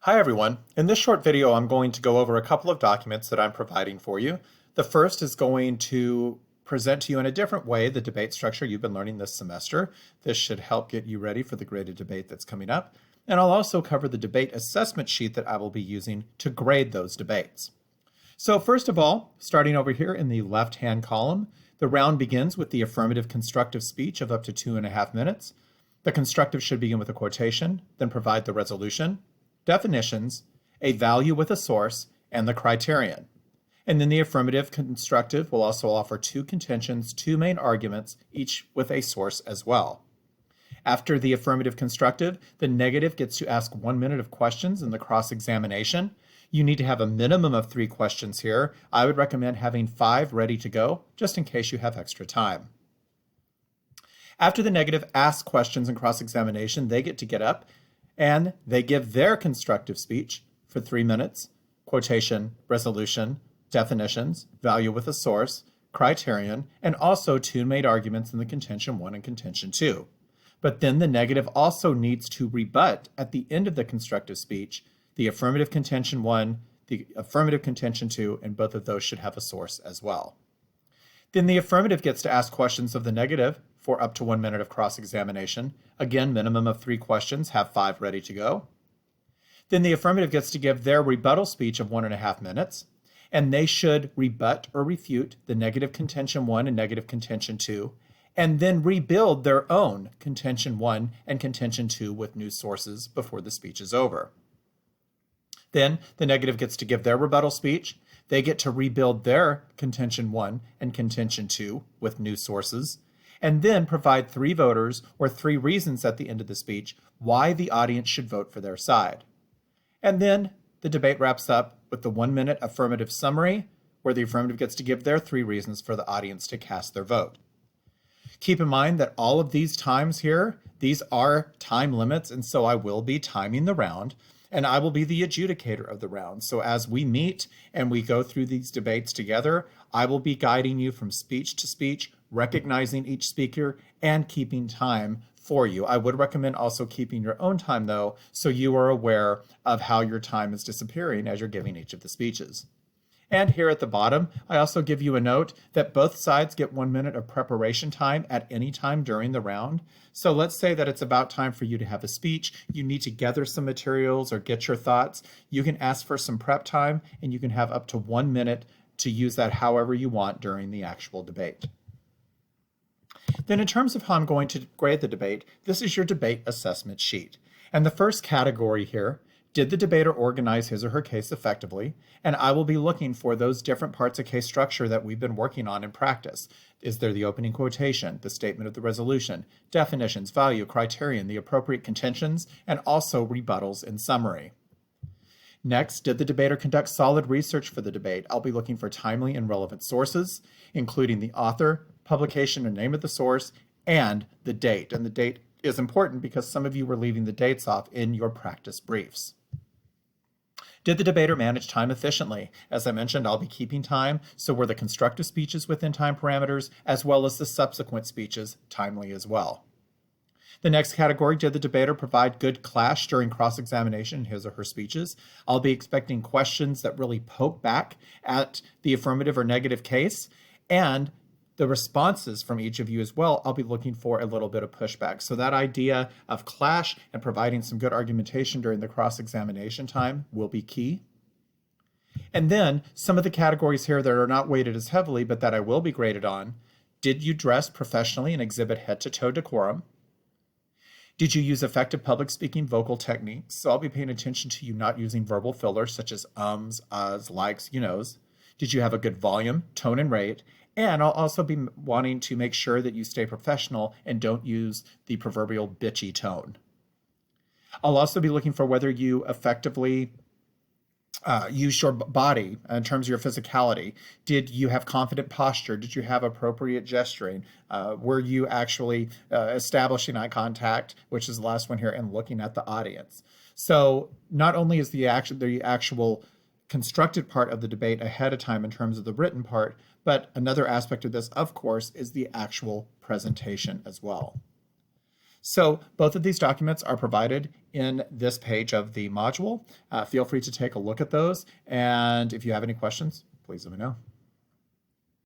Hi everyone. In this short video, I'm going to go over a couple of documents that I'm providing for you. The first is going to present to you in a different way the debate structure you've been learning this semester. This should help get you ready for the graded debate that's coming up. And I'll also cover the debate assessment sheet that I will be using to grade those debates. So first of all, starting over here in the left-hand column, the round begins with the affirmative constructive speech of up to 2.5 minutes. The constructive should begin with a quotation, then provide the resolution, definitions, a value with a source, and the criterion. And then the affirmative constructive will also offer two contentions, two main arguments, each with a source as well. After the affirmative constructive, the negative gets to ask 1 minute of questions in the cross-examination. You need to have a minimum of 3 questions here. I would recommend having 5 ready to go, just in case you have extra time. After the negative asks questions in cross-examination, they get up and they give their constructive speech for 3 minutes, quotation, resolution, definitions, value with a source, criterion, and also 2 made arguments in the contention 1 and contention 2. But then the negative also needs to rebut at the end of the constructive speech the affirmative contention 1, the affirmative contention 2, and both of those should have a source as well. Then the affirmative gets to ask questions of the negative for up to 1 minute of cross-examination. Again, minimum of 3 questions, have 5 ready to go. Then the affirmative gets to give their rebuttal speech of 1.5 minutes, and they should rebut or refute the negative contention 1 and negative contention 2, and then rebuild their own contention 1 and contention 2 with new sources before the speech is over. Then the negative gets to give their rebuttal speech. They get to rebuild their contention 1 and contention 2 with new sources, and then provide 3 voters or 3 reasons at the end of the speech why the audience should vote for their side. And then the debate wraps up with the 1 minute affirmative summary, where the affirmative gets to give their 3 reasons for the audience to cast their vote. Keep in mind that all of these times here, these are time limits, and so I will be timing the round, and I will be the adjudicator of the round. So as we meet and we go through these debates together, I will be guiding you from speech to speech, recognizing each speaker, and keeping time for you. I would recommend also keeping your own time, though, so you are aware of how your time is disappearing as you're giving each of the speeches. And here at the bottom, I also give you a note that both sides get 1 minute of preparation time at any time during the round. So let's say that it's about time for you to have a speech. You need to gather some materials or get your thoughts. You can ask for some prep time, and you can have up to 1 minute to use that however you want during the actual debate. Then in terms of how I'm going to grade the debate, this is your debate assessment sheet. And the first category here, did the debater organize his or her case effectively? And I will be looking for those different parts of case structure that we've been working on in practice. Is there the opening quotation, the statement of the resolution, definitions, value, criterion, the appropriate contentions, and also rebuttals in summary? Next, did the debater conduct solid research for the debate? I'll be looking for timely and relevant sources, including the author, publication and name of the source, and the date. And the date is important because some of you were leaving the dates off in your practice briefs. Did the debater manage time efficiently? As I mentioned, I'll be keeping time, so were the constructive speeches within time parameters, as well as the subsequent speeches timely as well. The next category, did the debater provide good clash during cross-examination in his or her speeches? I'll be expecting questions that really poke back at the affirmative or negative case, and the responses from each of you as well, I'll be looking for a little bit of pushback. So that idea of clash and providing some good argumentation during the cross-examination time will be key. And then some of the categories here that are not weighted as heavily, but that I will be graded on. Did you dress professionally and exhibit head-to-toe decorum? Did you use effective public speaking vocal techniques? So I'll be paying attention to you not using verbal fillers such as ums, uhs, likes, you knows. Did you have a good volume, tone, and rate? And I'll also be wanting to make sure that you stay professional and don't use the proverbial bitchy tone. I'll also be looking for whether you effectively use your body in terms of your physicality. Did you have confident posture? Did you have appropriate gesturing? Were you actually establishing eye contact, which is the last one here, and looking at the audience? So not only is the actual constructed part of the debate ahead of time in terms of the written part, but another aspect of this, of course, is the actual presentation as well. So both of these documents are provided in this page of the module. Feel free to take a look at those. And if you have any questions, please let me know.